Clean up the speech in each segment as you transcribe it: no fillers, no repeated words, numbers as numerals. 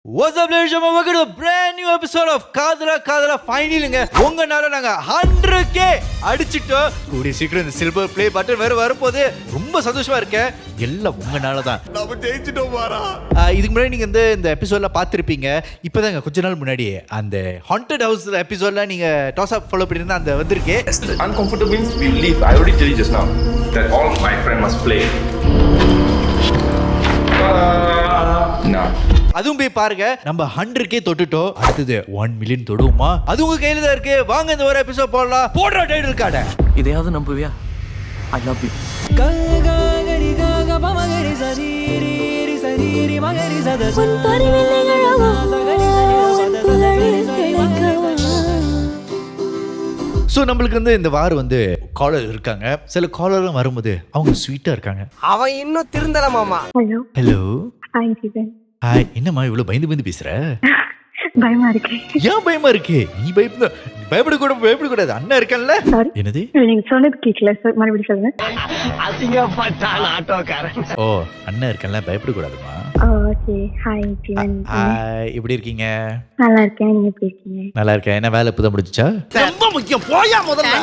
What's up, ladies and gentlemen? Welcome to a brand new episode of Kadra Kadra. Finally, உங்கனால நாங்க 100k அடிச்சிட்டோம். கூடிய சீக்கிரம் இந்த silver play button வேற வரப்போகுது. ரொம்ப சந்தோஷமா இருக்கேன். எல்லாம் உங்கனால தான். நாம ஜெயிச்சிட்டோம் வாரா. இதுக்கு முன்னாடி நீங்க இந்த எபிசோட்ல பார்த்திருப்பீங்க. இப்போதாங்க கொஞ்ச நாள் முன்னாடி அந்த ஹாண்டட் ஹவுஸ் எபிசோட்ல நீங்க டாஸ் அப் ஃபாலோ பண்ணிருந்தா அந்த வந்திருக்கு. Uncomfortable means we leave. I already told you just now that all my friend must play. No. அதுவும் போய் பாருங்க. நம்ம 100k தொட்டுட்டோம். அடுத்தது 1 மில்லியன் தொடுவோமா? அது உங்க கையில தான் இருக்கு. வாங்க இந்த ஒரு எபிசோட் போடலாம். போடுற டைட்டில் கார்டை. இதையாவது நம்புவியா? I love you. ஸோ நம்மளுக்கு இந்த வாரம் காலர் இருக்காங்க. சில காலர்லாம் வரும்போது அவங்க ஸ்வீட்டா இருக்காங்க. அவன் இன்னும் திருந்தல மாமா. ஹலோ ஹாய் ஜீவன். ஹாய். என்னம்மா இவ்வளவு பயந்து பேசுற? பயமா இருக்கு. ஏன் பயமா இருக்கு? நீ பயப்படக்கூடாது. அண்ணா இருக்கேன்ல. என்னது? நீங்க சொன்னது கேட்கல சார், மறுபடியும் சொல்லுங்க. அசிங்கப்பட்டான் ஆட்டோக்காரன். ஓ, அண்ணா இருக்கேன்ல, பயப்படக்கூடாதுமா. ஓகே. ஹாய் ஜீவன். ஹாய், எப்படி இருக்கீங்க? நல்லா இருக்கேன். நீங்க எப்படி இருக்கீங்க? நல்லா இருக்கேன். என்ன வேலை இப்பதான் முடிஞ்சுச்சா? ரொம்ப முக்கியம். போயா முதல்ல.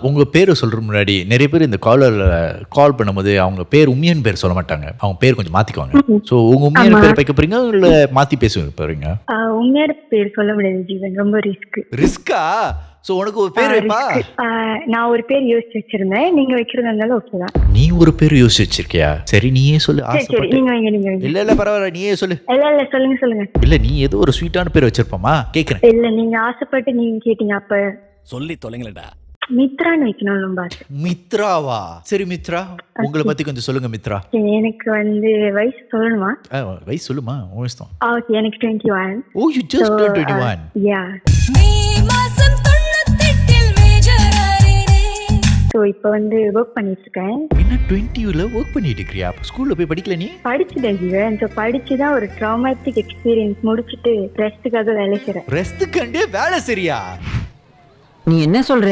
உங்க பேரை சொல்ற முன்னாடி நிறைய பேர் இந்த கால் பண்ணும்போது அவங்க பேர் உண்மையான பேர் சொல்ல மாட்டாங்க. அவங்க பேர் கொஞ்சம் மாத்திக்குவாங்க. ஸோ உங்க உண்மையான பேர் வைக்க போறீங்க இல்ல மாத்தி பேச போறீங்க? உண்மையான பேர் சொல்ல முடியாது ஜீவன், ரொம்ப ரிஸ்கா? சோ உனக்கு ஒரு பேர் வைப்பா? நான் ஒரு பேர் யோசிச்சு வச்சிருந்தேன். நீங்க வைக்கிறதா இருந்தாலும் ஓகே தான். நீ ஒரு பேர் யோசிச்சு வச்சிருக்கியா? சரி, நீயே சொல்லு. சரி, நீங்க வைங்க. இல்ல பரவாயில்ல, நீயே சொல்லு. இல்ல சொல்லுங்க. இல்ல, நீ ஏதோ ஒரு ஸ்வீட்டான பேர் வச்சிருப்பமா கேக்குறேன். இல்ல, நீங்க ஆசைப்பட்டு நீங்க கேட்டீங்க. அப்ப சொல்லி தொலைங்களடா. மித்ரான்னு வைக்கணும் ரொம்ப ஆசை. மித்ராவா? சரி மித்ரா, உங்களை பத்தி கொஞ்சம் சொல்லுங்க மித்ரா. எனக்கு வயசு சொல்லணுமா? வயசு சொல்லுமா, உங்க இஷ்டம். ஓகே, எனக்கு 21. ஓ, you just turned 21. Yeah. So இப்போ ஒர்க் பண்ணிட்டு இருக்கேன். என்ன 20ல ஒர்க் பண்ணிட்டு இருக்கியா? ஸ்கூல்ல போய் படிக்கல நீ? படிச்சுட்டேன் ஜீவன். ஸோ படிச்சுதான் ஒரு ட்ராமாட்டிக் எக்ஸ்பீரியன்ஸ் முடிச்சுட்டு ரெஸ்ட்டுக்காக வேலை செய்றேன். ரெஸ்ட்டுக்காண்டே வேலை சரியா? நீ என்ன சொல்ற?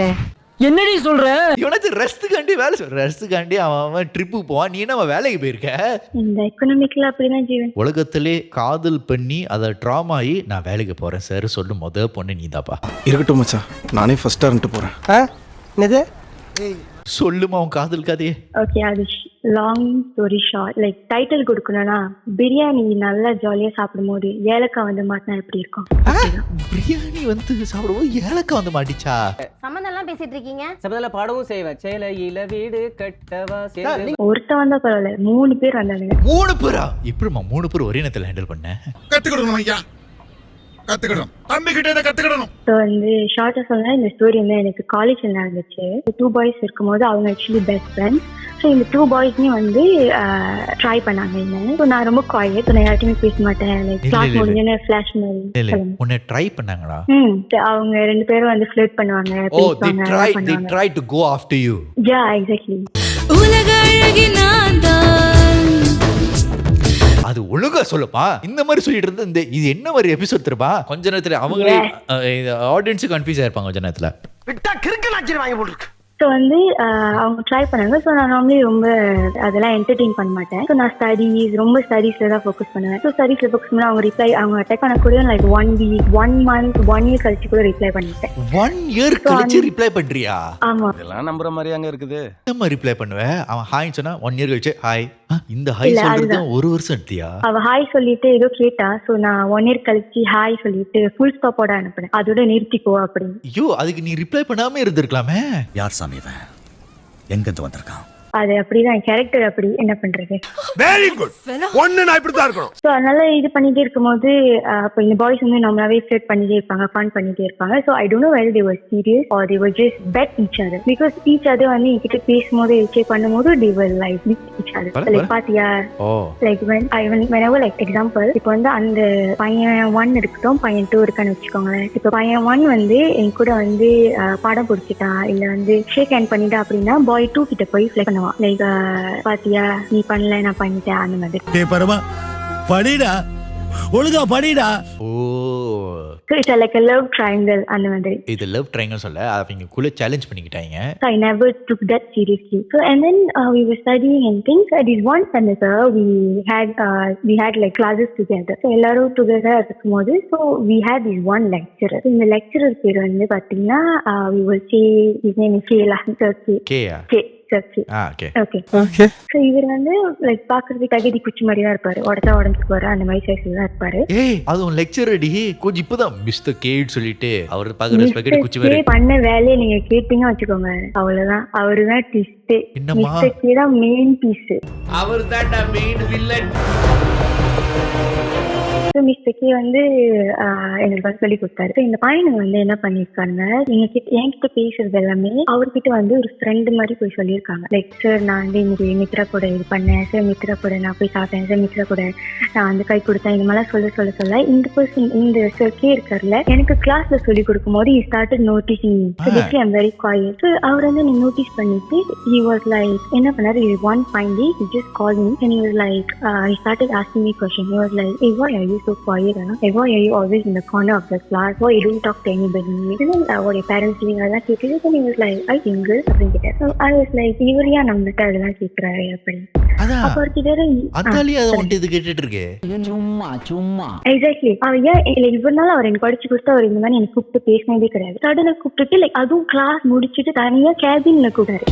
என்னடி சொல்ற? இவனாச்சும் ரெஸ்ட்டுக்காண்டி வேலை ரெஸ்ட்டுக்காண்டி அவன் ட்ரிப்பு போவான். நீ என்ன அவன் வேலைக்கு போயிருக்க? இந்த எக்கனாமிக்ல அப்படிதான் ஜீவன். உலகத்திலே காதல் பண்ணி அதை ட்ராமா ஆகி நான் வேலைக்கு போறேன் சார் சொல்லு முத பொண்ணு நீதாப்பா. இருக்கட்டும் மச்சான், நானே ஃபர்ஸ்டா இருந்துட்டு போறேன். என்னது? சொல்லுமா உன் காதல் கதையே. ஓகே, அது long story short. Like title கொடுக்கணும்னா, பிரியாணி நல்லா ஜாலியா சாப்பிடும் போது ஏலக்காய் மாட்டினா எப்படி இருக்கும்? பிரியாணி சாப்பிடும்போது ஏலக்காய் மாட்டிச்சா? சம்பந்தம்லாம் பேசிட்டு இருக்கீங்க. சபதல பாடவும் செய்வேன். சேலையில வீடு கட்டவா சேர்ந்து. ஒருத்தன் வந்தா பரவாயில்ல, 3 பேர் வந்தானுங்க. 3 பேரா? எப்படிமா 3 பேர் ஒரே நேரத்தில் ஹேண்டில் பண்ண? கத்துக்கணும் ஐயா, கத்துக்கணும். தம்பி கிட்ட இதை கத்துக்கணும். ஸோ ஷார்ட்டா சொன்னா, இந்த ஸ்டோரி எனக்கு காலேஜ்ல நடந்துச்சு. 2 பாய்ஸ் இருக்கும்போது அவங்க ஆக்சுவலி பெஸ்ட் ஃப்ரெண்ட்ஸ். ஸோ இந்த 2 பாய்ஸ்மே ட்ரை பண்ணாங்க என்ன. ஸோ நான் ரொம்ப குவாய்ட். நான் யார்ட்டையுமே பேச மாட்டேன். லைக் கிளாஸ் முடிஞ்சோன்னு ஃபிளாஷ் மாதிரி. உன்னை ட்ரை பண்ணாங்களா? அவங்க 2 பேரும் ஃப்ளர்ட் பண்ணுவாங்க, பேசுவாங்க. they tried to go after you. Yeah, exactly. அது ஒழுங்கா சொல்லுப்பா. இந்த மாதிரி சொல்லிட்டு இருந்தா இது என்ன மாதிரி எபிசோட் தெரியுமா? கொஞ்ச நேரத்துல அவங்களே ஆடியன்ஸ் கன்ஃபியூஸ் ஆயிருப்பாங்க கொஞ்ச நேரத்துல. விட்டா கிறுக்கு நாச்சி வாங்கி போட்டுருக்கு. ஸோ அவங்க ட்ரை பண்ணாங்க. ஸோ நான் நார்மலி ரொம்ப அதெல்லாம் என்டர்டெயின் பண்ண மாட்டேன். ஸோ நான் ஸ்டடீஸ்ல தான் ஃபோக்கஸ் பண்ணுவேன். ஸோ ஸ்டடீஸ்ல ஃபோக்கஸ் பண்ணி அவங்க அட்டாக் பண்ண கூட லைக் 1 வீக் 1 மந்த் 1 இயர் கழிச்சு கூட ரிப்ளை பண்ணிட்டேன். 1 இயர் கழிச்சு ரிப்ளை பண்றியா? ஆமா. இதெல்லாம் நம்புற மாதிரியாங்க இருக்குது. நம்ம ரிப்ளை பண்ணுவேன். அவன் ஹாய் சொன்னா 1 இயர் கழிச்சு ஹாய். இந்த ஹாய் சொல்றது 1 வருஷம் எடுத்தியா? அவ ஹாய் சொல்லிட்டு ஏதோ கேட்டா. ஸோ நான் 1 இயர் கழிச்சு ஹாய் சொல்லிட்டு ஃபுல் ஸ்டாப்போட அனுப்பினேன். அதோட நிறுத்திக்கோ அப்படின்னு. ஐயோ, அதுக்கு நீ ரிப்ளை பண்ணாம இருந்திருக்கலாமே. யார் சாமி இவன்? எங்கிருந்து வந்திருக்கான்? அது அப்படிதான் கேரக்டர். அப்படி என்ன பண்றது? Very good. ஒண்ணு நான் இப்படி தான் இருக்கணும். ஸோ அதனால இது பண்ணிட்டே இருக்கும்போது அப்போ இந்த பாய்ஸ் நம்மளாவே ஃப்ளர்ட் பண்ணிட்டே இருப்பாங்க, ஃபன் பண்ணிட்டே இருப்பாங்க. So I don't know whether they were serious or they were just pet each other. Because each other என்கிட்ட பேசும்போது என்ஜாய் பண்ணும்போது they were like with each other. Like பாத்தியா, லைக் whenever லைக் எக்ஸாம்பிள் இப்போ அந்த பையன் 1 இருக்கட்டும், பையன் 2 இருக்கான்னு வச்சுக்கோங்களேன். இப்போ பையன் 1 என் கூட பாடம் பிடிச்சிட்டா இல்ல ஷேக் ஹேண்ட் பண்ணிட்டா அப்படின்னா, பாய் 2 கிட்ட போய் ஃப்ளெக்ட் பண்ணுவான். லைக் பாத்தியா, நீ பண்ணல, நான் பண்ணிட்டேன், அந்த மாதிரி. பரமா படிடா, ஒழுங்கா படிடா. ஓ, So it's like a love triangle அந்த மாதிரி. இது லவ் ட்ரையாங்கிள் சொல்ல அவங்களுக்குள்ள சேலஞ்ச் பண்ணிக்கிட்டாங்க. So I never took that seriously. So and then we were studying and things. This one semester we had like classes together. So எல்லாரும் together இருக்கும்போது so we had this one lecturer. இந்த lecturer பேர் வந்து பாத்தீங்கன்னா we will say his name is Kela. Keya? Okay. Okay. So இவர் வந்து like பாக்குறதுக்கு அகதி குச்சி மாதிரி தான் இருப்பாரு, உடஞ்சு போற அந்த மாதிரி சைஸ்ல தான் இருப்பாரு. ஏய் அதுவும் லெக்சர் அடி கொஞ்சம் இப்பதான் மிஸ்டர் கேட் சொல்லிட்டு அவர் பாக்குற ஸ்பெகட்டி குச்சி மாதிரி பண்ண வேலையை நீங்க கேட்டீங்க வச்சுக்கோங்க, அவ்வளவுதான். அவருதான் ட்விஸ்ட். என்னம்மா? மிஸ்டர் கே தான் மெயின் பீஸ். அவர்தான் main villain. So mister K வந்து எங்களுக்கு வந்து சொல்லி கொடுத்தாரு. ஸோ இந்த பையனுங்க வந்து என்ன பண்ணியிருக்காங்க, என்கிட்ட பேசுறது எல்லாமே அவர்கிட்ட வந்து ஒரு ஃப்ரெண்டு மாதிரி போய் சொல்லியிருக்காங்க. லைக் சார் நான் வந்து இன்னைக்கு மித்ரா கூட இது பண்ணேன் சார், மித்ரா கூட நான் போய் சாப்பிட்டேன் சார், மித்ரா கூட நான் வந்து கை கொடுத்தேன், இந்த மாதிரிலாம் சொல்ல இந்த பர்சன் இந்த சார் கே இருக்கார்ல எனக்கு கிளாஸ்ல சொல்லி கொடுக்கும் போது he started noticing me. So basically I'm very quiet. So அவர் வந்து நீ நோட்டீஸ் பண்ணிட்டு he was like என்ன பண்ணாரு, one fine day he just called me and he was like he started asking me question. He was like, hey, why are you so quiet? Hey, why are you always in the corner of the class? Why you don't talk to anybody? And then what your parents doing அதெல்லாம் கேட்டு then he was like I single அப்படின்னு கேட்டார். So I was like இவர் ஏன் நம்மகிட்ட அதெல்லாம் கேட்கிறாரு அப்படின்னு. அதான் அப்ப அவர்கிட்ட அதாலியே அதை வந்துட்டு இது கேட்டுட்டு இருக்கு. சும்மா எக்ஸாக்ட்லி அவர் ஏன் இல்லை இவனால அவர் எனக்கு படிச்சு கொடுத்தா அவர் இந்த மாதிரி எனக்கு கூப்பிட்டு பேசினதே கிடையாது. சடனை கூப்பிட்டுட்டு லைக் அதுவும் கிளாஸ் முடிச்சுட்டு தனியா கேபின்ல கூடாரு.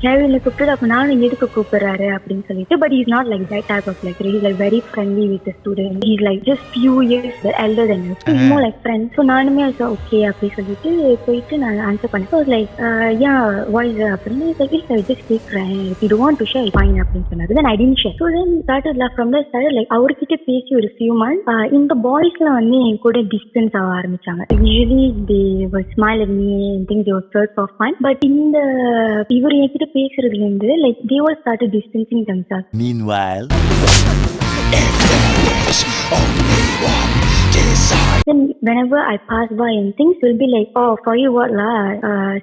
கேபின்ல கூப்பிட்டு அப்ப நானும் எதுக்கு கூப்பிடுறாரு அப்படின்னு சொல்லிட்டு but is not like that type of like really like very friendly with the student. Is like just few years elder then us. Is more like friend. So நானுமே ஓகே அப்படி சொல்லிட்டு போயிட்டு நான் ஆன்சர் பண்ணேன். ஸோ லைக் யா வாய்ஸ் அப்படின்னு just கேட்குறேன் you don't do share fine அப்படின்னு சொன்னாரு. Then I didn't share. So then started from the start like அவர்கிட்ட பேசி ஒரு ஃபியூ மந்த்ஸ் இந்த பாய்ஸ்லாம் வந்து என் கூட டிஸ்டன்ஸ் ஆக ஆரம்பிச்சாங்க. Usually they were smile at me and think they were search for fun. But இந்த இவர் என்கிட்ட பேசுறதுல இருந்து like they were started distancing themselves. Meanwhile, Then whenever I pass by and things will be like, oh, for you what la,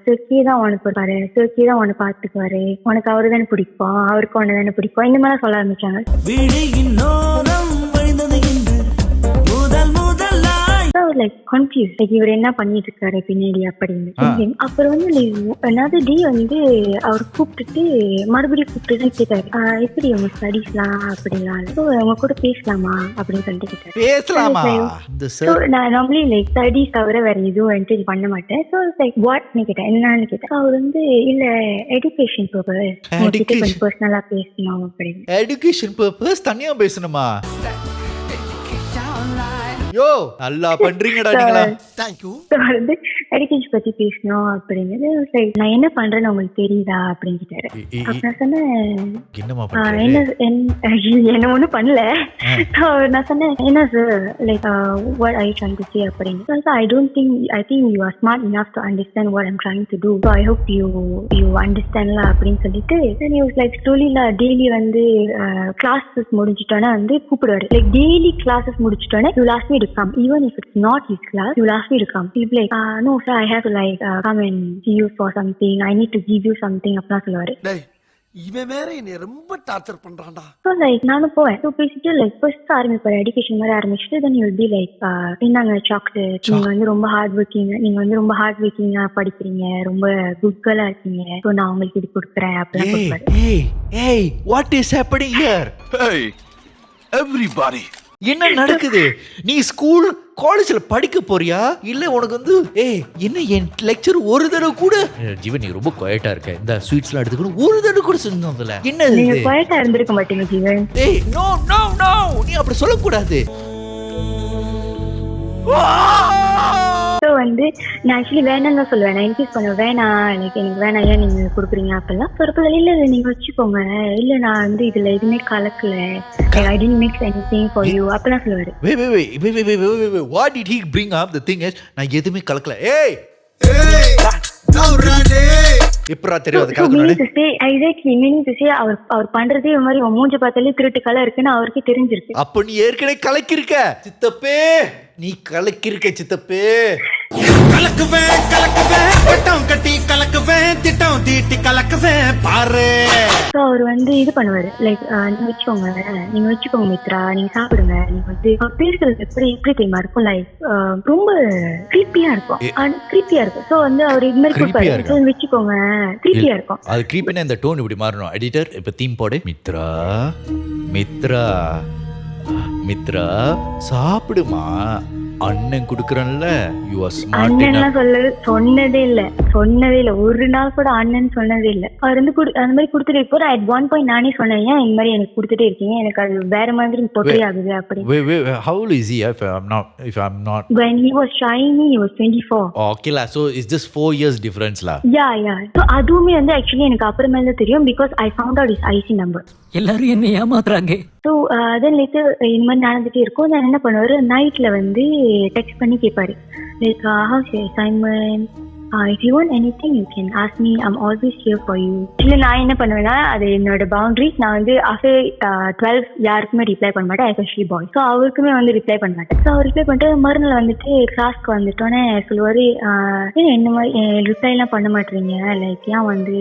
Sirki தான் உனக்கு பாரு, Sirki தான் உனக்கு பார்த்துக்குவாரு, உனக்கு அவரு தானே பிடிக்கும், அவருக்கு ஒன்று தானே பிடிக்கும், இந்த மாதிரி சொல்ல ஆரம்பிச்சாங்க. Like confused, like இவர் என்ன பண்ணிட்டு இருக்காரு பின்னாடி அப்படின்னு. அப்புறம் வந்து another day வந்து அவர் கூப்பிட்டுட்டு மறுபடியும் கூப்பிட்டு கேட்டாரு எப்படி உங்க ஸ்டடீஸ்லாம் அப்படிலாம், ஸோ அவங்க கூட பேசலாமா அப்படின்னு சொல்லிட்டு கேட்டாரு. பேசலாமா? நான் நார்மலி லைக் ஸ்டடீஸ் தவிர வேற எதுவும் என்கரேஜ் பண்ண மாட்டேன். ஸோ லைக் வாட்னு கேட்டேன், என்னன்னு கேட்டேன். அவர் வந்து இல்ல எஜுகேஷன் பர்பஸ் கொஞ்சம் பர்சனலா பேசணும் அப்படின்னு. எஜுகேஷன் பர்பஸ் தனியா பேசணுமா? யோ நல்லா பண்றீங்கடா நீங்களா. thank you. வந்து எஜுகேஷன் பத்தி பேசணும் அப்படின்னு நான் என்ன பண்றேன்னு உங்களுக்கு தெரியுதா அப்படின்னு கேட்டாரு. அப்ப நான் சொன்னேன் என்ன ஒண்ணும் பண்ணல. நான் சொன்னேன் என்ன sir like what are you trying to say அப்படின்னு. I think you are smart enough to understand what I'm trying to do, so I hope you understand la அப்படின்னு சொல்லிட்டு then he was like slowly la daily வந்து classes முடிஞ்சிட்டோன்னா வந்து கூப்பிடுவாரு. Like daily classes முடிச்சிட்டோன்னா you will ask me to come even if it's not his class, you will ask me to come. He'll be like no sir, I have to like come and see you for something, I need to give you something அப்படி சொல்லுவாரு. டேய் இவன் வேற என்ன ரொம்ப torture பண்றான்டா. So like நானும் போவேன். So பேசிட்டு லைக் ஃபர்ஸ்ட் ஆரம்பிப்பாரு எஜுகேஷன் மாதிரி ஆரம்பிச்சுட்டு then you will be like என்னங்க சாக்லேட், நீங்க வந்து ரொம்ப ஹார்ட் ஒர்க்கிங்கா படிக்கிறீங்க, ரொம்ப குட் கேர்லா இருக்கீங்க, ஸோ நான் உங்களுக்கு இது கொடுக்குறேன் அப்படின்னு கொடுப்பாரு. ஏய் what is happening here? Hey everybody, என்ன நடக்குது? நீ ஸ்கூல் காலேஜ்ல படிக்க போறியா இல்ல உனக்கு வந்து என்ன என் லெக்சர் ஒரு தடவை கூட ஜீவன் நீ ரொம்ப குவைட்டா இருக்க, இந்த ஸ்வீட்ஸ்லாம் எடுத்துக்கணும் ஒரு தடவை கூட சொன்னதுல என்ன நீங்க குவைட்டா இருந்திருக்க மாட்டீங்க ஜீவன். நோ நோ நோ நீ அப்படி சொல்ல கூடாது. ஸோ வந்து நான் ஆக்சுவலி வேணான்னு தான் சொல்லுவேன், நான் இன்க்ரீஸ் பண்ணுவேன், வேணாம் எனக்கு வேணாம் ஏன் நீங்கள் கொடுக்குறீங்க அப்பெல்லாம். ஸோ இல்லை நீங்கள் வச்சுக்கோங்க, இல்லை நான் வந்து இதில் எதுவுமே கலக்கல, I didn't mix anything for you அப்பெல்லாம் சொல்லுவாரு. Wait, what did he bring up? The thing is நான் எதுவுமே கலக்கல. எப்பரா தெரியும் அது கலக்கணும்? எக்ஸாக்ட்லி மீனிங் டு சே அவர் பண்றதே இந்த மாதிரி மூஞ்ச பார்த்தாலே திருட்டு கலை இருக்குன்னு அவருக்கே தெரிஞ்சிருக்கு. அப்ப நீ ஏற்கனவே கலக்கிருக்க சித்தப்பே, நீ கலக்கிருக்க சித்தப்பே. கலக்குவேன் கலக்குவேன் பட்டம் கட்டி கலக்குவேன் திட்டம் தீட்டி கலக்குவேன் பாரு. ஸோ அவர் வந்து இது பண்ணுவாரு லைக் நீங்க வச்சுக்கோங்க மித்ரா, நீங்க சாப்பிடுங்க. நீங்க வந்து அவர் பேசுறது எப்படி தெரியுமா இருக்கும், லைக் ரொம்ப கிரீப்பியா இருக்கும். ஸோ வந்து அவர் இது மாதிரி Creepy-ஆ கொடுப்பாரு, இருக்கா? "So, வச்சுக்கோங்க." கிரீப்பியா இருக்கும். அது கிரீப்பினா இந்த டோன் இப்படி மாறணும். எடிட்டர் இப்ப தீம் போடு. மித்ரா மித்ரா மித்ரா சாப்பிடுமா, அண்ணன் குடுக்கறன்ல. யூ ஆர் ஸ்மார்ட் அண்ணன்லாம் சொன்னதே இல்ல. ஒரு நாள் கூட அண்ணன் சொன்னதே இல்ல. அவர் வந்து அந்த மாதிரி கொடுத்துட்டு இருப்பாரு. அட் ஒன் பாயிண்ட் நானே சொன்னேன், ஏன் இந்த மாதிரி எனக்கு கொடுத்துட்டே இருக்கீங்க, எனக்கு அது வேற மாதிரி பொட்டை ஆகுது அப்படி. Wait, how old is he if I'm not When he was trying me, he was 24. okay la, so it's just 4 years difference la. Yeah. So அதுவுமே வந்து ஆக்சுவலி எனக்கு அப்புறமேல தான் தெரியும், because I found out his IC number. எல்லாரும் என்ன ஏமாத்துறாங்க. So then later இந்த மாதிரி நடந்துகிட்டே இருக்கும். நான் என்ன பண்ணுவார், நைட்டில் வந்து டெக்ஸ்ட் பண்ணி கேட்பாரு, like house your assignment, if you want anything you can ask me, I'm always here for you. இல்லை நான் என்ன பண்ணுவேன்னா, அது என்னோட பவுண்டரிஸ். நான் வந்து ஆஃப்டர் 12 யாருக்குமே ரிப்ளை பண்ண மாட்டேன், எஸ்பெஷலி பாய். ஸோ அவருக்குமே வந்து ரிப்ளை பண்ண மாட்டேன். ஸோ அவர் ரிப்ளை பண்ணிட்டு மறுநாள் வந்துட்டு கிளாஸ்க்கு வந்துட்டோன்னே சொல்லுவார், என்ன மாதிரி ரிப்ளைலாம் பண்ண மாட்டீங்க, லைக் ஏன் வந்து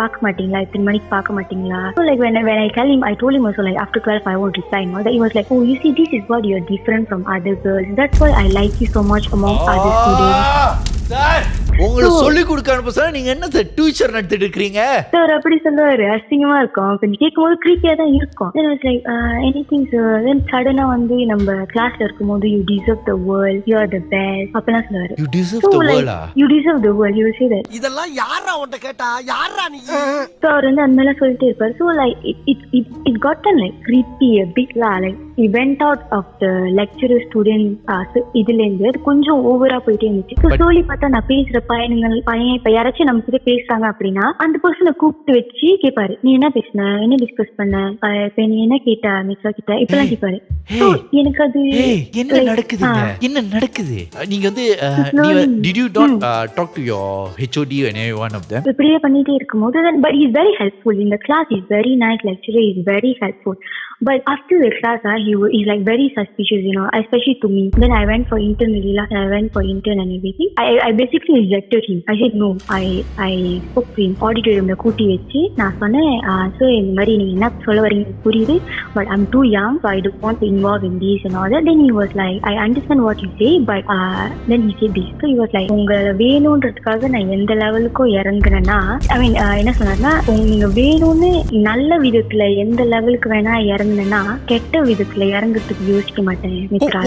பார்க்க மாட்டீங்களா, இத்தனை மணிக்கு பார்க்க மாட்டீங்களா. So like when I tell him, I told him also like after 12 I won't reply. No, that he was like, oh, you see, this is what you are different from other girls, that's why I like you so much among other students. Sir உங்களை சொல்லி கொடுக்க அனுப்ப sir, நீங்க என்ன sir tuition நடத்திட்டு இருக்கீங்க sir? அப்படி சொல்லுவாரு. அசிங்கமா இருக்கும், கொஞ்சம் கேட்கும்போது கிரீப்பியா தான் இருக்கும். Then I was like, anything sir. Then சடனா வந்து நம்ம கிளாஸ்ல இருக்கும்போது, you deserve the world, you are the best அப்பெல்லாம் சொல்லுவாரு. you deserve So the like, world you deserve the world, you will say that. இதெல்லாம் யாரா உன்கிட்ட கேட்டா, யாரா நீ? So அவர் வந்து அந்த மாதிரிலாம் சொல்லிட்டே இருப்பாரு. So like it gotten like creepy a bit lah. Like he went out of the lecturer student இதுல இருந்து அது கொஞ்சம் ஓவரா போயிட்டே இருந்துச்சு. So slowly பார்த்தா நான் பேசுற பையன் இப்ப யாராச்சும் நம்ம கிட்ட பேசுறாங்க அப்படின்னா, அந்த பர்சனை கூப்பிட்டு வச்சு கேட்பாரு, நீ என்ன பேசுன, என்ன டிஸ்கஸ் பண்ண, இப்ப நீ என்ன கேட்ட மித்ரா கிட்ட, இப்பெல்லாம் கேட்பாரு. So எனக்கு அது என்ன நடக்குது நீங்க வந்து did you not talk to your HOD and any one of them? இப்படியே பண்ணிட்டே இருக்கும்போது, but he is very helpful in the class. He is very nice lecturer, he is very helpful. But after the class, he's like very suspicious, you know, especially to me. Then I went for intern and everything. I basically rejected him. I said no. I spoke to him. Auditoriumல கூட்டி வச்சு நான் சொன்னேன், so இந்த மாதிரி நீங்க என்ன சொல்ல வரீங்க புரியுது, but I'm too young, so I don't want to involve in this and all that. Then he was like, I understand what you say, but then he said this. So he was like, உங்க வேணும்ன்றதுக்காக நான் எந்த லெவலுக்கோ இறங்குறேன்னா, I mean என்ன சொன்னார்னா, நீங்க வேணும்னு நல்ல விதத்துல எந்த லெவலுக்கு வேணா இறங்குனா, கெட்ட விதத்துல இறங்குறதுக்கு யோசிக்க மாட்டேன் மித்ரா.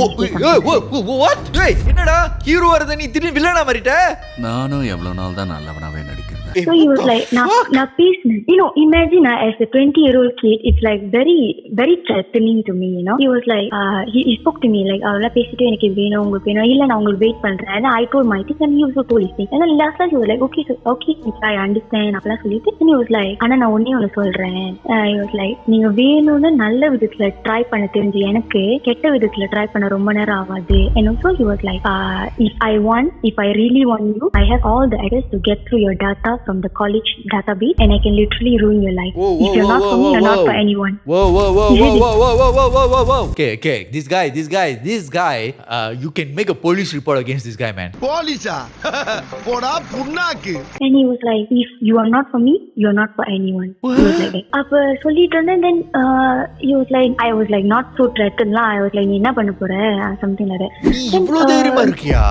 what என்னடா ஹீரோ வரத நீ திடீர்னு வில்லனா மாறிட்ட? நானும் எவ்வளவு நாள் தான் நல்லவனாவே நடிக்கிறேன். So he was like, நான் பேசினேன். You know, imagine as a 20-year-old kid, it's like very, very threatening to me, you know. He was like, he spoke to me like, அவளா பேசிட்டு எனக்கு இது வேணும், உங்களுக்கு வேணும், இல்ல நான் உங்களுக்கு வெயிட் பண்றேன். And I told my thing and he also told his thing. And then last time he was like, okay, I understand அப்பலாம் சொல்லிட்டு, and he was like, ஆனா நான் ஒண்ணு சொல்றேன். He was like, நீங்க வேணும்னு நல்ல விதத்துல ட்ரை பண்ண தெரிஞ்சு எனக்கு கெட்ட விதத்துல ட்ரை பண்ண ரொம்ப நேரம் ஆகாது. And also he was like, if I really want you, I have all the access to get through your data from the college database, and I can literally ruin your life. If you're not for me, you're not for anyone. Whoa. Okay. This guy, you can make a police report against this guy, man. போலீஸா போடா புண்ணாக்கு. And he was like, if you are not for me, you're not for anyone. He was like that. அப்ப சொல்லிட்டு இருந்தேன். Then he was like, I was like not so threatened lah. I was like, நீ என்ன பண்ண போற, something like that. நீ இவ்வளவு தைரியமா இருக்கியா?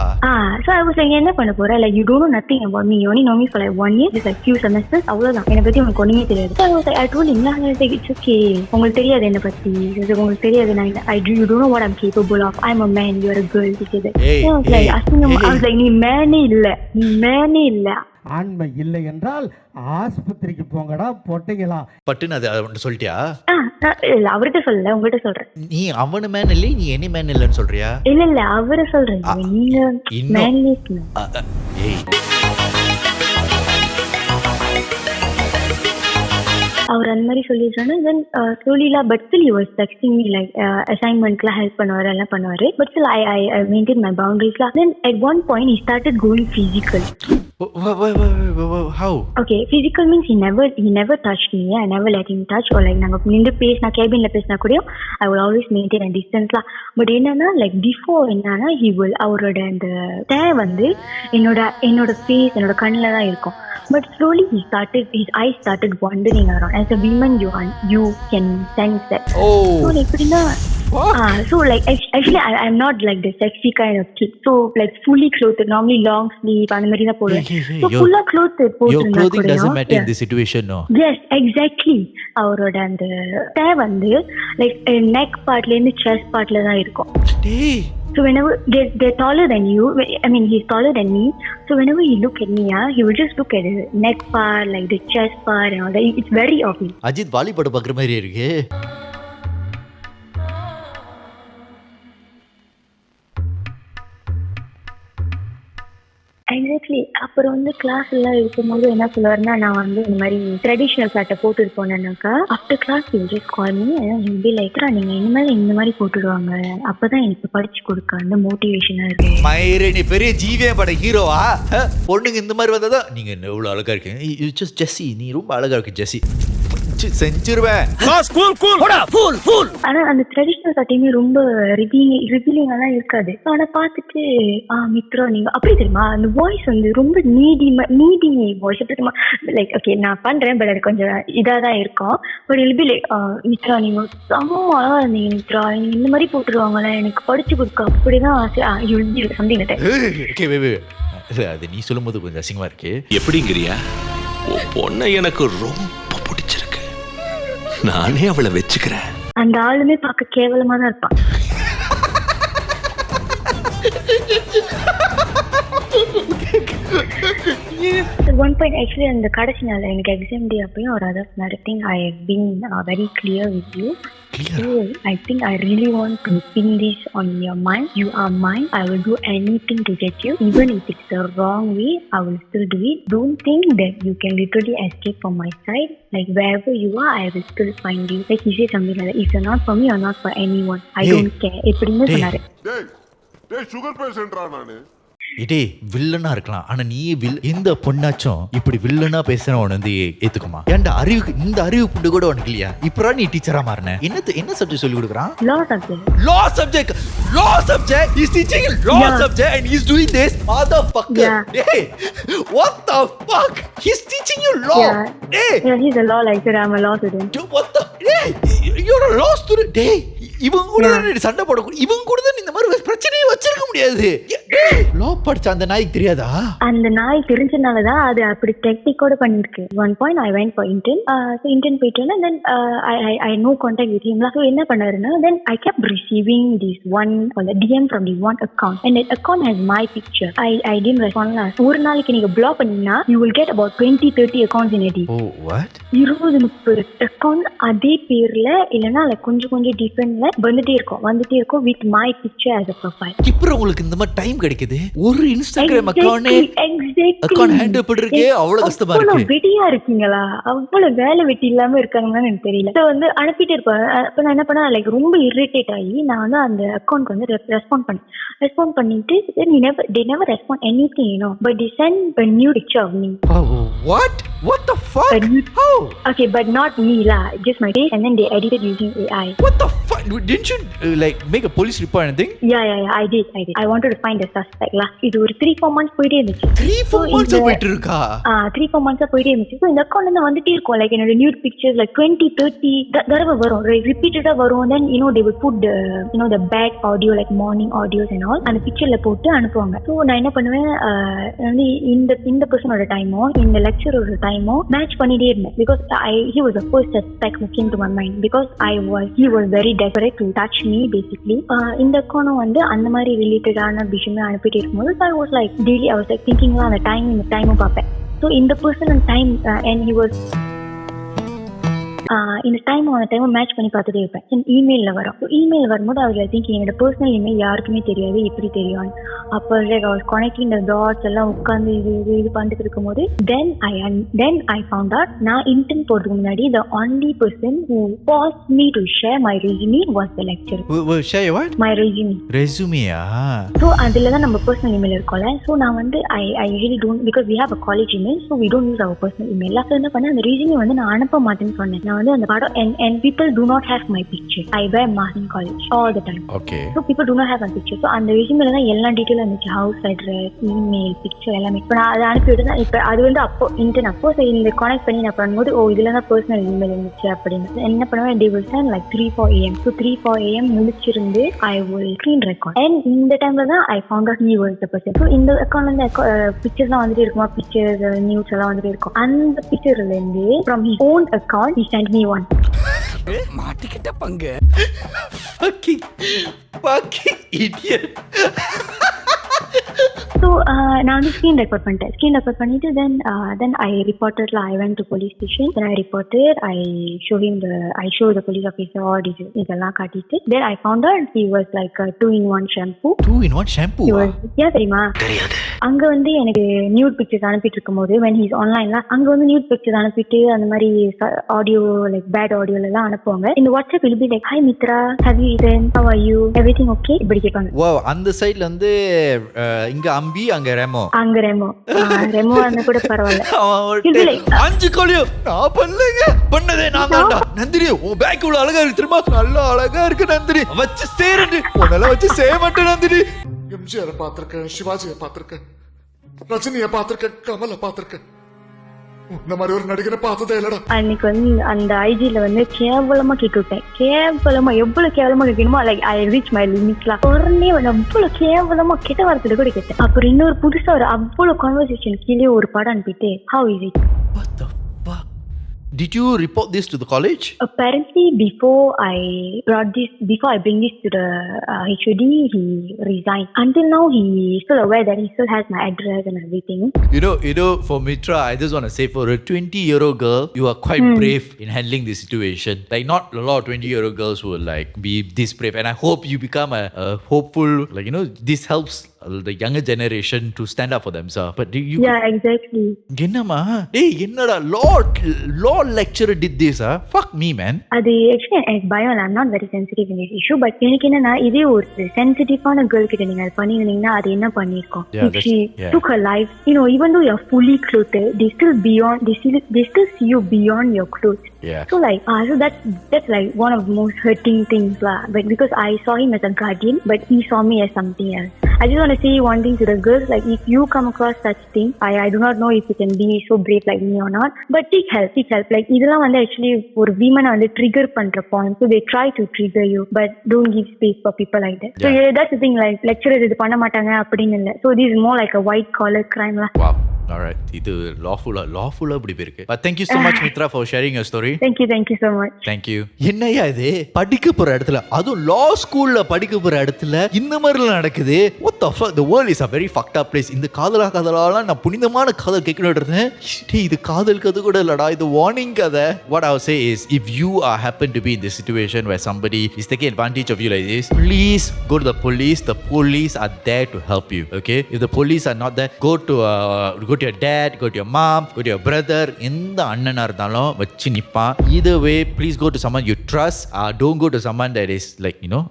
So I was like, என்ன பண்ண போற, like you don't know nothing about me, you only know me for like 1 year, just like few semesters, அவ்வளவுதான். என்னை பத்தி உங்களுக்கு ஒண்ணுமே தெரியாது. So I was like, I told him, it's okay, உங்களுக்கு தெரியாது என்ன பத்தி, உங்களுக்கு தெரியாது, you don't know what I'm capable of, I'm a man, you're a girl. He said that. I was like, I was like, நீ மேனே இல்ல. ஆண்மை இல்லை என்றால் ஆஸ்பத்திரிக்கு போங்கடா பொட்டைங்களா. பட்டுன்னு அது அவன்கிட்ட சொல்லிட்டியா? இல்ல அவர்கிட்ட சொல்லல, உங்ககிட்ட சொல்றேன். நீ அவனு மேன் இல்லை, நீ எனி மேன் இல்லைன்னு சொல்றியா? இல்ல அவரை சொல்றேன், நீங்க மேன்லி இல்ல. அவர் அந்த மாதிரி சொல்லிடுறாரு. தென் ஸ்லோலிலா but still he was texting me like அசைன்மெண்ட்லாம் ஹெல்ப் பண்ணுவாரு, எல்லாம் பண்ணுவாரு. But still I maintained my boundaries. Then at one point he started going physical. How? Okay, physical means he never touched me. I never let him touch or like நாங்க நின்று பேசினா கேபின்ல பேசினா கூட I will always maintain a distance lah. But என்னன்னா like before என்னன்னா he will அவரோட அந்த வந்து என்னோட face என்னோட கண்ணில தான் இருக்கும். But slowly his eyes started wandering around. As a woman, you can sense that. Oh. So like so like actually I'm not like the sexy kind of kid. So like fully clothed, normally long sleeve அந்த மாதிரி தான் போடுவேன். So full clothed Your clothing doesn't matter in this situation, no? Yes, exactly. அவரோட அந்த வந்து like neck partல இருந்து chest partல தான் இருக்கும். Hey. So whenever they're taller than you, I mean he's taller than me. So whenever he look at me, he will just look at the neck part, like the chest part and all that. It's very obvious. Ajith Vaali படம் பார்க்குற மாதிரி இருக்கு. Exactly. அப்புறம் வந்து class எல்லாம் இருக்கும்போது என்ன சொல்லுவாருன்னா நான் வந்து இந்த மாதிரி ட்ரெடிஷ்னல் சட்டை போட்டுட்டு போனேன்னாக்கா after class you just call me Hindi லைக்ரா நீங்க இனிமேல் இந்த மாதிரி போட்டுடுவாங்க அப்பதான் எனக்கு படிச்சு கொடுக்க அந்த மோட்டிவேஷனா இருக்கு. மயிரே நீ பெரிய ஜீவே பட ஹீரோவா? பொண்ணுங்க இந்த மாதிரி வந்தாதான் நீங்க எவ்வளவு அழகா இருக்கீங்க. ஜஸ்ட் ஜெஸ்ஸி நீ ரொம்ப அழகா இருக்கு ஜெஸ்ஸி செஞ்சிருவேன். ஆனா அந்த ட்ரெடிஷ்னல் சட்டையுமே ரொம்ப ரிவீலிங்கா தான் இருக்காது. ஆனா பார்த்துட்டு மித்ரா நீங்க அப்படி தெரியுமா அந்த வாய்ஸ் வந்து ரொம்ப நீடி வாய்ஸ் எப்படி தெரியுமா லைக் ஓகே நான் பண்றேன் பட் அது கொஞ்சம் இதாதான் இருக்கும். பட் இல்பி லைக் மித்ரா நீங்க செம்ம அழகா இருந்தீங்க மித்ரா நீங்க இந்த மாதிரி போட்டுருவாங்களே எனக்கு படிச்சு கொடுக்க அப்படிதான் ஆசை சம்திங். அது நீ சொல்லும் போது கொஞ்சம் அசிங்கமா இருக்கு. எப்படிங்கிறியா பொண்ணை எனக்கு ரொம்ப பிடிச்சிருக்கு, நானே அவளை வச்சுக்கிறேன். அந்த ஆளுமே பார்க்க கேவலமா தான் இருப்பான். At one point actually அந்த கடைசி நாள் எனக்கு எக்ஸாம் டே அப்பயும் ஒரு அதர் சொன்னாரு think I have been very clear with you. So I think I really want to pin this on your mind. You are mine. I will do anything to get you. Even if it's the wrong way, I will still do it. Don't think that you can literally escape from my side. Like wherever you are, I will still find you. Like he said something like that. If you're not for me, you're not for anyone. I don't care. எப்படின்னு சொன்னாரு. Sugar பேஷண்டா நானு. இதே வில்லனா இருக்கலாம் ஆனா நீ இந்த பொண்ணாச்சும் இப்படி வில்லனா பேசுற உன வந்து ஏத்துக்குமா? ஏன்டா இந்த அறிவு புண்டு கூட உனக்கு இல்லையா? இப்பரா நீ டீச்சரா மாறன என்ன சப்ஜெக்ட் சொல்லி கொடுக்குறான்? law subject he's teaching law subject and he's doing this motherfucker. Hey what the fuck, he's teaching you law. Yeah, he's a law lecturer. I'm a law student. Dude, what the you're a law student. Hey இவங்க கூட சண்டை போடக்கூடாது. இவங்க கூட தான் இந்த மாதிரி பிரச்சனையை வச்சிருக்க முடியாது. லா படிச்ச அந்த நாய்க்கு தெரியாதா? அந்த நாய் தெரிஞ்சனாலதான் அது அப்படி டெக்னிக்கோட பண்ணிருக்கு. One point I went for intern. So intern போயிட்டேன் and then I no contact with him. So என்ன பண்ணாருன்னா then I kept receiving this one DM from this one account and that account has my picture. I didn't respond. ஒரு நாளைக்கு நீங்க block பண்ணீங்கன்னா you will get about 20-30 accounts in a day. Oh what? 20-30 account அதே பேர்ல இல்லனா கொஞ்சம் டிஃபரெண்ட்ல வந்துட்டே இருக்கும் with my picture as a profile. இப்போ உங்களுக்கு இந்த மாதிரி டைம் கிடைக்குது. ஒரு இன்ஸ்டாகிராம் அக்கவுண்ட் ஹேண்டில் பண்ணிருக்கே அவ்வளவு கஷ்டமா இருக்கு. அவ்வளவு வெட்டியா இருக்கீங்களா? அவ்வளவு வேலை வெட்டி இல்லாம இருக்காங்கன்னு எனக்கு தெரியல. சோ வந்து அனுப்பிட்டே இருப்பேன். அப்ப நான் என்ன பண்ண லைக் ரொம்ப இரிட்டேட் ஆகி நான் வந்து அந்த அக்கவுண்ட் வந்து ரெஸ்பாண்ட் பண்ணிட்டு they never respond anything, you know, but they send a new picture of me. What the fuck? How? Okay, but not me lah, just my face and then they edited using AI. What the fuck? Didn't you like make a police report or anything? Yeah, I did. I wanted to find the suspect lah. இது ஒரு 3-4 months போயிட்டே இருந்துச்சு. 3-4 months போயிட்டு இருக்கா? 3-4 months போயிட்டே இருந்துச்சு. So இந்த அக்கவுண்ட்ல வந்துட்டே இருக்கும் like என்னோட nude pictures like 20-30 தடவை வரும், repeatedா வரும். Then you know they would put the bad audio like morning audios and all அந்த பிக்சர்ல போட்டு அனுப்புவாங்க. So நான் என்ன பண்ணுவேன் வந்து இந்த பர்சனோட டைமோ இந்த லெக்சரோட டைமோ மேட்ச் பண்ணிட்டே இருந்தேன் because he was the first suspect who came to my mind because he was very desperate to touch me basically. இந்த அக்கவுண்ட் வந்து அந்த மாதிரி ரிலேட்டடான விஷயமே அனுப்பிட்டு இருக்கும்போது I was like daily I was like thinking அந்த டைமும் பார்ப்பேன். So இந்த person and time and he was இந்த டைம் மேட்ச் பண்ணி பார்த்துட்டே இருப்பேன். இமெயிலில் வரும். இமெயில் வரும்போது அவர் திங்க் என்னோட பர்சனல் இமெயில் யாருக்குமே தெரியாது, எப்படி தெரியும். அப்போ கனெக்டிங் த டாட்ஸ் எல்லாம் உட்காந்து இது பண்ணிட்டு இருக்கும்போது தென் ஐ ஃபவுண்ட் அவுட் நான் இன்டர்ன் போறதுக்கு முன்னாடி the only person who forced me to share my resume was the lecturer. Share what? My resume. Resume-ஆ? So அதில் தான் நம்ம பர்சனல் இமெயில் இருக்கும்ல. ஸோ நான் வந்து I really don't, because we have a college email, so we don't use our personal email. அப்போ என்ன பண்ணேன், அந்த resume வந்து நான் அனுப்ப மாட்டேன்னு சொன்னேன். நான் வந்து அந்த படம் and people do not have my picture. I wear mask in college all the time. Okay. So people do not have my picture. So அந்த resume-ல தான் எல்லா டீட்டெயிலும் இருந்துச்சு, ஹவுஸ் அட்ரஸ், இமெயில், பிக்சர் எல்லாமே. இப்போ நான் அதை அனுப்பிவிட்டு தான், இப்போ அது வந்து அப்போ இன்டர்ன் அப்போ ஸோ இந்த கனெக்ட் பண்ணி நான் பண்ணும்போது இதில் தான் பர்சனல் இமெயில் இருந்துச்சு அப்படின்னு என்ன பண்ணுவேன், they will send like 3-4 AM. So 3-4 AM முடிச்சிருந்து I will screen record. And இந்த டைம்ல தான் I found out he was the person. So இந்த அக்கௌண்ட்ல இருந்து பிக்சர்ஸ்லாம் வந்துட்டு இருக்குமா, பிக்சர்ஸ் நியூஸ் எல்லாம் வந்துட்டு இருக்கும். அந்த பிக்சர்ல இருந்து from his own account he sent me one. மாட்டிக்கிட்ட பங்கு. fucking idiot. So நான் வந்து ஸ்க்ரீன் ரெக்கார்ட் பண்ணிட்டேன். ஸ்க்ரீன் ரெக்கார்ட் பண்ணிட்டு then I reported. I went to police station. Then I reported. I show the police officer all இதெல்லாம் காட்டிட்டு then I found out he was like a 2-in-1 shampoo. 2-in-1 shampoo? ஏன் தெரியுமா? அங்க வந்து எனக்கு nude pictures அனுப்பிட்டு இருக்கும்போது when he's onlineல அங்க வந்து நியூட் பிக்சர்ஸ் அனுப்பிட்டு அந்த மாதிரி ஆடியோ லைக் பேட் ஆடியோல எல்லாம் அனுப்புவாங்க. இந்த WhatsApp will be like, hi Mitra, have you eaten, how are you, everything okay, இப்படி கேட்பாங்க. Wow, அந்த சைடுல வந்து இங்க அம்பி அங்க ரெமோ அந்த கூட பரவாயில்ல. 5 கோலியும் நான் பண்ணலங்க, பண்ணதே நான் தான்டா. நந்தினி உன் பேக் இவ்வளவு அழகா இருக்கு தெரியுமா, நல்லா அழகா இருக்கு நந்தினி, வச்சு சேரண்டு உன்னால வச்சு சேர மாட்டேன் நந்தினி. எம்ஜிஆர் பார்த்திருக்கேன், சிவாஜியை பார்த்திருக்கேன், ரஜினியை பார்த்திருக்கேன், கமலை பார்த்திருக்கேன், இந்த மாதிரி ஒரு நடிகரை பார்த்ததே இல்லடா. அன்னைக்கு வந்து அந்த ஐஜில வந்து கேவலமா கேட்டுவிட்டேன். கேவலமா எவ்வளவு கேவலமா கேட்கணுமோ லைக் ஐ ரீச் மை லிமிட்லாம். உடனே வந்து அவ்வளவு கேவலமா கெட்ட வார்த்தையில கூட கேட்டேன். அப்புறம் இன்னொரு புதுசா ஒரு அவ்வளவு கான்வர்சேஷன் கீழே ஒரு படம் அனுப்பிட்டு how is it? What the fuck? Did you report this to the college? Apparently before I bring this to the HOD, he resigned. Until now he is still aware that he still has my address and everything. You know, for Mitra, I just want to say, for a 20-year-old girl, you are quite brave in handling this situation. Like, not a lot of 20-year-old girls will like be this brave. And I hope you become a hopeful, like, you know, this helps the younger generation to stand up for themselves. But do you? Yeah, exactly. என்னமா டேய் என்னடா law lecturer did this? Fuck me, man. அது actually எனக்கு பயம். I'm not very sensitive in this issue, but எனக்கு என்னன்னா இதே ஒரு சென்சிட்டிவான கேர்ள் கிட்ட நீங்க அது பண்ணிருந்தீங்கன்னா அது என்ன பண்ணிருக்கோம். If she took her life, you know, even though you're fully clothed, they still see you beyond your clothes. Yeah. So like so that's like one of the most hurting things lah. But because I saw him as a guardian, but he saw me as something else. I just want to say one thing to the girls, like if you come across such thing, I do not know if you can be so brave like me or not, but seek help. Like இதெல்லாம் வந்து actually ஒரு women வந்து trigger பண்ற point, so they try to trigger you, but don't give space for people like that. So yeah, that's the thing, like lecturers இது பண்ண மாட்டாங்க அப்படின்னு இல்ல. So this is more like a white collar crime lah. Wow. Alright, இது lawful அப்படி இருக்கு. But thank you so much Mitra for sharing your story. Thank you so much. Thank you. என்னையா இது படிக்க போற இடத்துல, அதுவும் law schoolல படிக்க போற இடத்துல இந்த மாதிரிலாம் நடக்குது. What the fuck, the world is a very fucked up place. இந்த காதலாலாம் நான் புனிதமான காதல் கேட்கணும்னு இருந்தேன். இது காதல் கதை கூட இல்லடா, இது warning கதை. What I would say is, if you happen to be in this situation where somebody is taking advantage of you like this, please go to the police. The police are there to help you. Okay, if the police are not there, go to your dad, go to your mom, go to your brother. எந்த அண்ணனா இருந்தாலும் வச்சு நிப்பான். Either way, please go to someone you trust. Don't go to someone that is like, you know,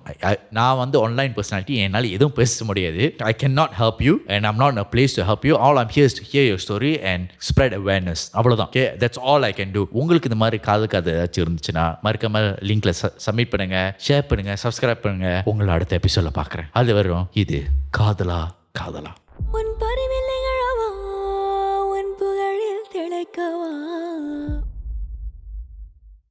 நான் வந்து online personality, என்னால் எதுவும் பேச முடியாது. I cannot help you and I'm not in a place to help you. All I'm here is to hear your story and spread awareness. அவ்வளவுதான். Okay, that's all I can do. உங்களுக்கு இந்த மாதிரி காது ஏதாச்சும் இருந்துச்சுன்னா மறக்காம லிங்க்ல சப்மிட் பண்ணுங்க, ஷேர் பண்ணுங்க, சப்ஸ்கிரைப் பண்ணுங்க. உங்களை அடுத்த எபிசோட்ல பார்க்குறேன். அது வரும். இது காதலா.